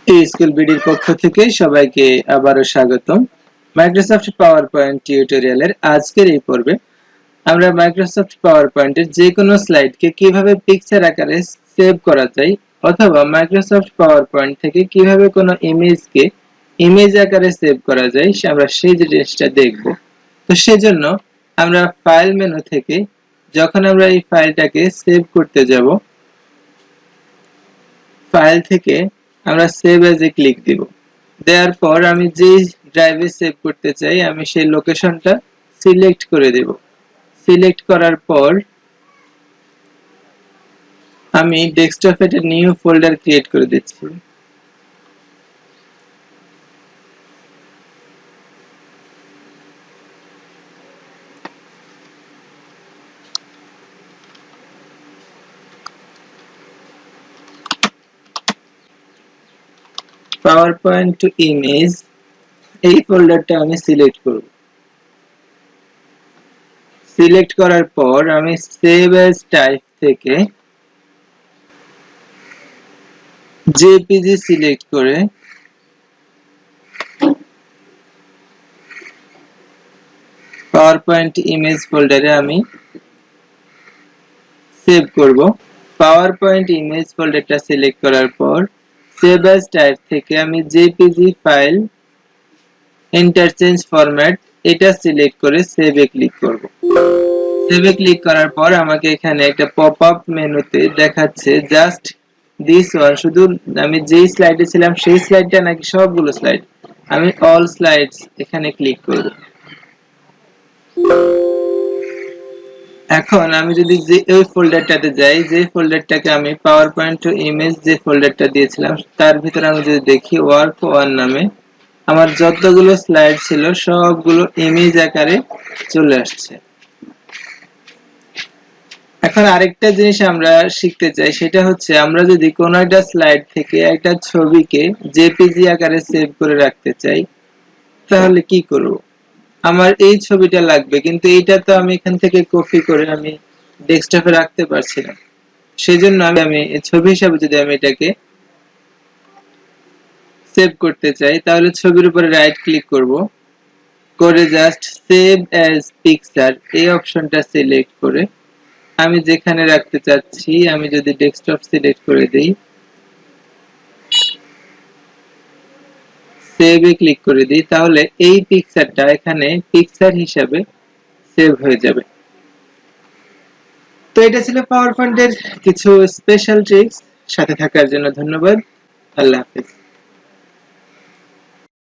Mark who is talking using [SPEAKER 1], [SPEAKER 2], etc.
[SPEAKER 1] এই স্কুল বিডির পক্ষ থেকে সবাইকে আবারো স্বাগতম। মাইক্রোসফট পাওয়ার পয়েন্ট টিউটোরিয়ালের আজকের এই পর্বে আমরা মাইক্রোসফট পাওয়ার পয়েন্টের যে কোনো স্লাইডকে কিভাবে পিকচার আকারে সেভ করা যায় অথবা মাইক্রোসফট পাওয়ার পয়েন্ট থেকে কিভাবে কোনো ইমেজকে ইমেজ আকারে সেভ করা যায় আমরা সেই জিনিসটা দেখব। তো সেজন্য আমরা ফাইল মেনু থেকে যখন আমরা এই ফাইলটাকে সেভ করতে যাব, ফাইল থেকে আমরা সেভ এজ এ ক্লিক দিব। দেওয়ার পর আমি যে ড্রাইভে সেভ করতে চাই আমি সেই লোকেশনটা সিলেক্ট করে দেব। সিলেক্ট করার পর আমি ডেস্কটপে একটা নিউ ফোল্ডার ক্রিয়েট করে দিচ্ছি। PowerPoint to ইমেজ এই ফোল্ডারটা আমি সিলেক্ট করব। সিলেক্ট করার পর আমি সেভ এজ টাইপ থেকে জেপিজি সিলেক্ট করে PowerPoint ইমেজ ফোল্ডারে আমি সেভ করব। PowerPoint ইমেজ ফোল্ডারটা সিলেক্ট করার পর সেভ এজ টাইপ থেকে আমি জেপিজি ফাইল ইন্টারচেঞ্জ ফরম্যাট এটা সিলেক্ট করে সেভ এ ক্লিক করব। সেভ এ ক্লিক করার পর আমাকে এখানে একটা পপআপ মেনুতে দেখাচ্ছে জাস্ট দিস ওয়ান, শুধু আমি যেই স্লাইডে ছিলাম সেই স্লাইডটা নাকি সবগুলো স্লাইড। আমি অল স্লাইডস এখানে ক্লিক করব। এখন আমি যদি যে ওই ফোল্ডারটাতে যাই, যে ফোল্ডারটাকে আমি পাওয়ার পয়েন্ট টু ইমেজ যে ফোল্ডারটা দিয়েছিলাম তার ভিতরে আমি যদি দেখি ওয়ার্ক ওয়ান নামে আমার যতগুলো স্লাইড ছিল সবগুলো ইমেজ আকারে চলে আসছে। এখন আরেকটা জিনিস আমরা শিখতে চাই, সেটা হচ্ছে আমরা যদি কোনো একটা স্লাইড থেকে একটা ছবিকে জেপিজি আকারে সেভ করে রাখতে চাই তাহলে কি করব? আমার এই ছবিটা লাগবে কিন্তু এইটা তো আমি এখান থেকে কপি করে আমি ডেস্কটপে রাখতে পারছি না। সেজন্য আমি ছবি হিসাবে যদি আমি এটাকে সেভ করতে চাই তাহলে ছবির উপরে রাইট ক্লিক করব, করে জাস্ট সেভ অ্যাজ পিকচার এই অপশনটা সিলেক্ট করে আমি যেখানে রাখতে চাচ্ছি আমি যদি ডেস্কটপ সিলেক্ট করে দেই, সেভ এ ক্লিক করে দিই, তাহলে এই পিকচারটা এখানে পিকচার হিসাবে সেভ হয়ে যাবে। তো এটা ছিল পাওয়ার পয়েন্টের কিছু স্পেশাল ট্রিক্স। সাথে থাকার জন্য ধন্যবাদ। আল্লাহ হাফেজ।